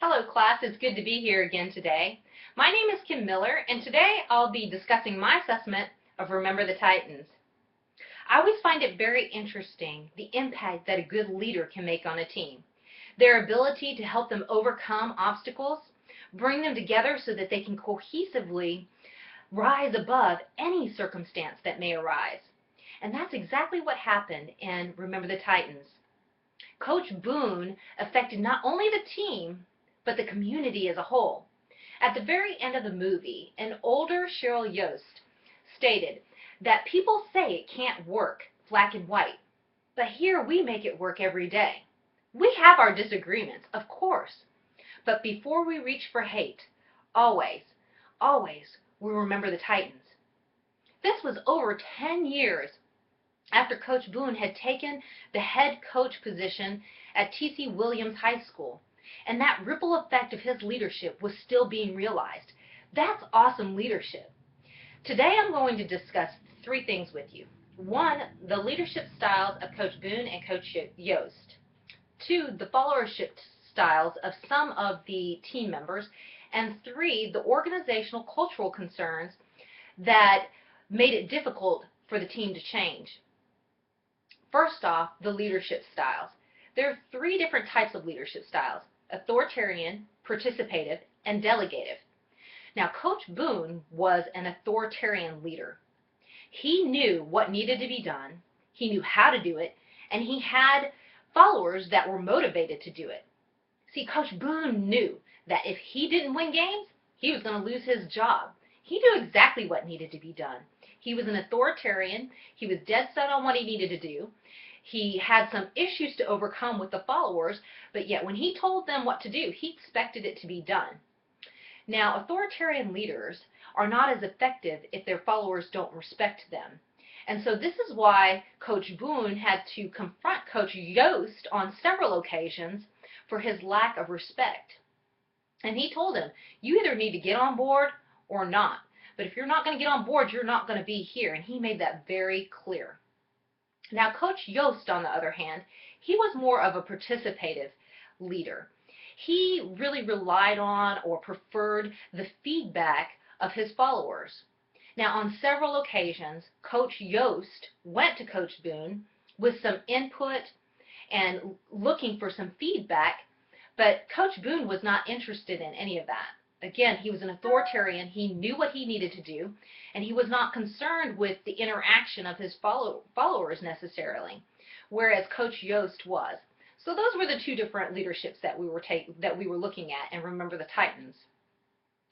Hello class, it's good to be here again today. My name is Kim Miller and today I'll be discussing my assessment of Remember the Titans. I always find it very interesting the impact that a good leader can make on a team. Their ability to help them overcome obstacles, bring them together so that they can cohesively rise above any circumstance that may arise. And that's exactly what happened in Remember the Titans. Coach Boone affected not only the team, but the community as a whole. At the very end of the movie, an older Cheryl Yost stated that people say it can't work black and white, but here we make it work every day. We have our disagreements, of course, but before we reach for hate, always, always, we remember the Titans. This was over 10 years after Coach Boone had taken the head coach position at T.C. Williams High School. And that ripple effect of his leadership was still being realized. That's awesome leadership. Today I'm going to discuss three things with you. One, the leadership styles of Coach Boone and Coach Yost. Two, the followership styles of some of the team members. And three, the organizational cultural concerns that made it difficult for the team to change. First off, the leadership styles. There are three different types of leadership styles: authoritarian, participative, and delegative. Now, Coach Boone was an authoritarian leader. He knew what needed to be done, he knew how to do it, and he had followers that were motivated to do it. See, Coach Boone knew that if he didn't win games, he was going to lose his job. He knew exactly what needed to be done. He was an authoritarian. He was dead set on what he needed to do. He had some issues to overcome with the followers, but yet when he told them what to do, he expected it to be done. Now, authoritarian leaders are not as effective if their followers don't respect them. And so this is why Coach Boone had to confront Coach Yost on several occasions for his lack of respect. And he told him, you either need to get on board or not. But if you're not going to get on board, you're not going to be here. And he made that very clear. Now, Coach Yost, on the other hand, he was more of a participative leader. He really relied on or preferred the feedback of his followers. Now, on several occasions, Coach Yost went to Coach Boone with some input and looking for some feedback, but Coach Boone was not interested in any of that. Again, he was an authoritarian. He knew what he needed to do, and he was not concerned with the interaction of his followers necessarily, whereas Coach Yost was. So those were the two different leaderships that we were looking at, and Remember the Titans.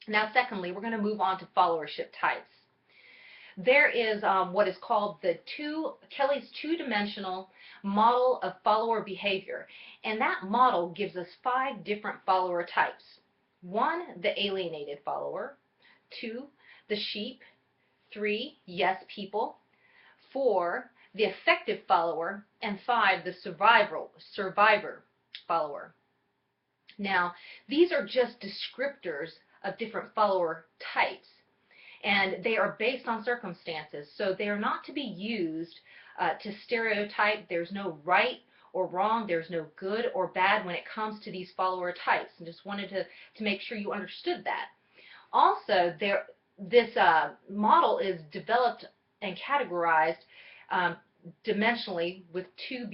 Now, secondly, we're going to move on to followership types. There is what is called Kelly's two-dimensional model of follower behavior, and that model gives us 5 different follower types. 1, the alienated follower. 2, the sheep. 3, yes people. 4, the effective follower. And 5, the survivor follower. Now, these are just descriptors of different follower types, and they are based on circumstances, so they are not to be used to stereotype. There's no right or wrong, there's no good or bad when it comes to these follower types, and just wanted to make sure you understood that. Also, this model is developed and categorized dimensionally with two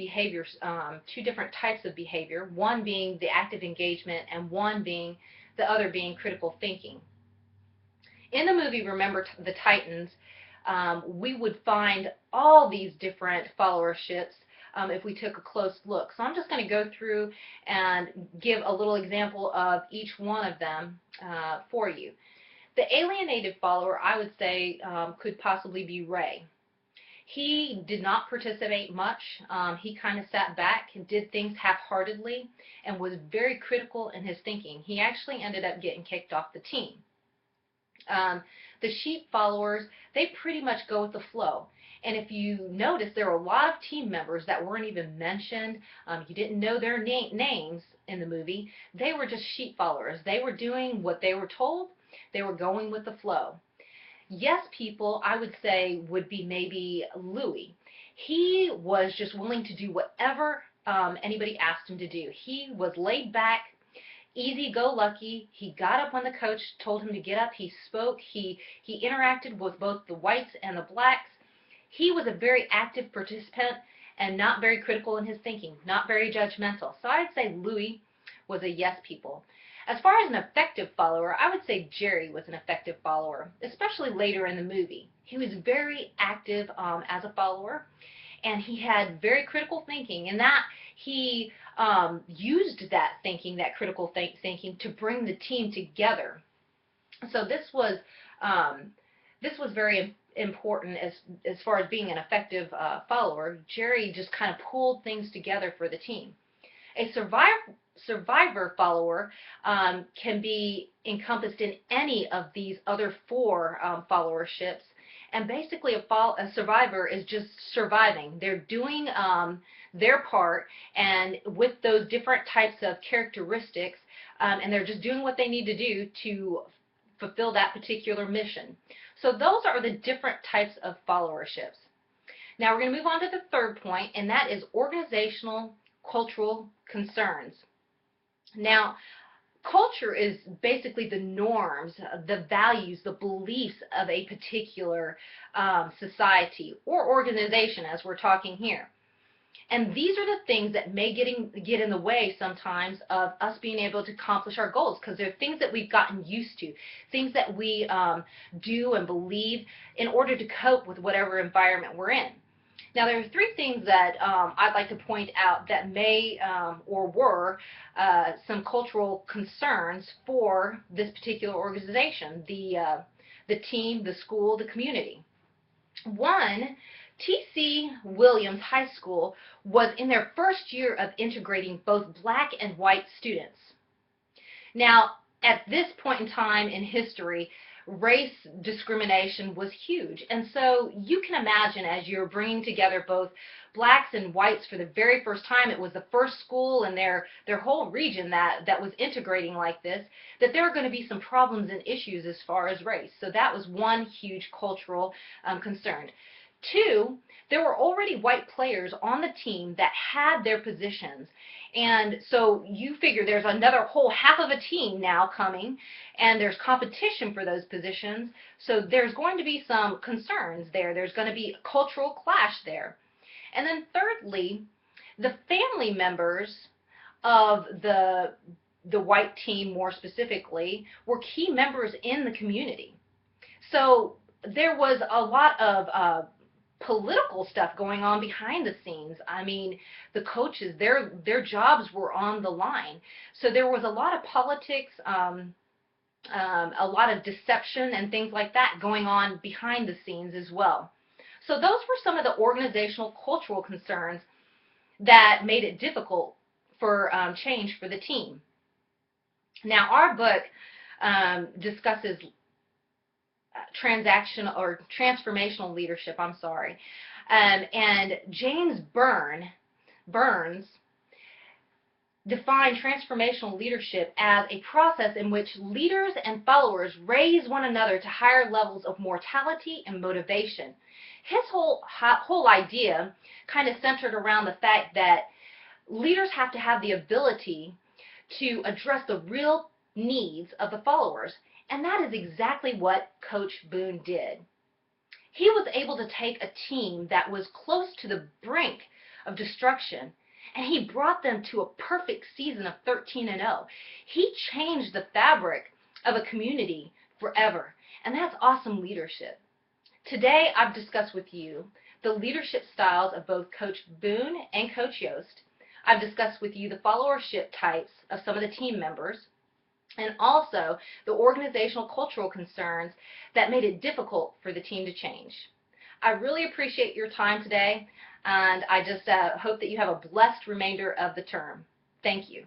different types of behavior, one being the active engagement and the other being critical thinking. In the movie Remember the Titans, we would find all these different followerships if we took a close look. So I'm just going to go through and give a little example of each one of them for you. The alienated follower, I would say, could possibly be Ray. He did not participate much. He kind of sat back and did things half-heartedly and was very critical in his thinking. He actually ended up getting kicked off the team. The sheep followers, they pretty much go with the flow. And if you notice, there are a lot of team members that weren't even mentioned. You didn't know their names in the movie. They were just sheep followers. They were doing what they were told. They were going with the flow. Yes people, I would say, would be maybe Louis. He was just willing to do whatever anybody asked him to do. He was laid back. easy-go-lucky. He got up when the coach told him to get up. He spoke. He interacted with both the whites and the blacks. He was a very active participant and not very critical in his thinking, not very judgmental. So I'd say Louis was a yes people. As far as an effective follower, I would say Jerry was an effective follower, especially later in the movie. He was very active as a follower, and he had very critical thinking, and that he used that thinking, that critical thinking, to bring the team together. So this was very important as far as being an effective follower. Jerry just kind of pulled things together for the team. A survivor follower can be encompassed in any of these other four followerships. And basically a survivor is just surviving. They're doing their part, and with those different types of characteristics, and they're just doing what they need to do to fulfill that particular mission. So those are the different types of followerships. Now we're going to move on to the third point, and that is organizational cultural concerns. Now, culture is basically the norms, the values, the beliefs of a particular society or organization, as we're talking here. And these are the things that may get in the way sometimes of us being able to accomplish our goals, because they're things that we've gotten used to, things that we do and believe in order to cope with whatever environment we're in. Now, there are three things that I'd like to point out that may or were some cultural concerns for this particular organization, the team, the school, the community. One, T.C. Williams High School was in their first year of integrating both black and white students. Now, at this point in time in history, race discrimination was huge. And so you can imagine, as you're bringing together both blacks and whites for the very first time, it was the first school in their whole region that was integrating like this, that there are going to be some problems and issues as far as race. So that was one huge cultural concern. Two, there were already white players on the team that had their positions. And so you figure there's another whole half of a team now coming, and there's competition for those positions. So there's going to be some concerns there. There's going to be a cultural clash there. And then thirdly, the family members of the white team, more specifically, were key members in the community. So there was a lot of political stuff going on behind the scenes. I mean, the coaches, their jobs were on the line. So there was a lot of politics, a lot of deception and things like that going on behind the scenes as well. So those were some of the organizational cultural concerns that made it difficult for change for the team. Now, our book discusses transformational leadership, and James Burns defined transformational leadership as a process in which leaders and followers raise one another to higher levels of mortality and motivation. His whole idea kind of centered around the fact that leaders have to have the ability to address the real needs of the followers. And that is exactly what Coach Boone did. He was able to take a team that was close to the brink of destruction, and he brought them to a perfect season of 13-0. He changed the fabric of a community forever, and that's awesome leadership. Today, I've discussed with you the leadership styles of both Coach Boone and Coach Yost. I've discussed with you the followership types of some of the team members, and also the organizational cultural concerns that made it difficult for the team to change. I really appreciate your time today, and I just hope that you have a blessed remainder of the term. Thank you.